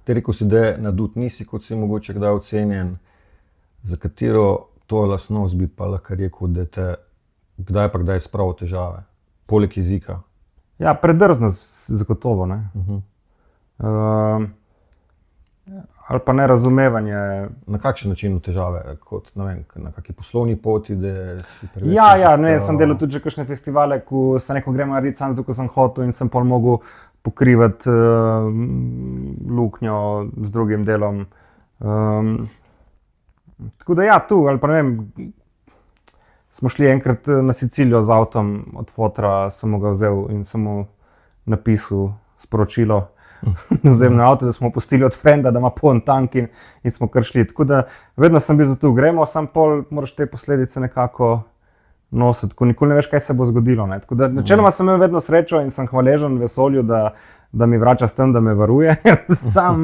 Te rekel si, da nadut nisi, kot si mogoče kdaj ocenjen. Za katero to lastnost bi pa lahko rekel, da te kdaj pa kdaj spravil težave? Poleg jezika. Ja, predrznost zagotovo, ne. Ali pa nerazumevanje. Na kakšen način težave? Kot, ne vem, na kakšni poslovni poti, da si preveč... Ja, ne, sem delal tudi že kakšne festivale, ko sem rekel, gremo narediti samo zato, ko sem hotel in sem pol mogel pokrivati luknjo z drugim delom. Tako da ja, tu, ali pa ne vem, smo šli enkrat na Sicilijo z avtom od fotra, sem mu ga vzel in sem mu napisal sporočilo na vzemno avto, da smo pustili od frenda, da ima poln tank in smo kar šli. Tako da vedno sem bil za to, gremo, sam pol moraš te posledice nekako nositi, ko nikoli ne veš, kaj se bo zgodilo, ne. Tako da načeloma sem imel vedno srečo in sem hvaležen vesolju, da mi vrača s tem, da me varuje. Sam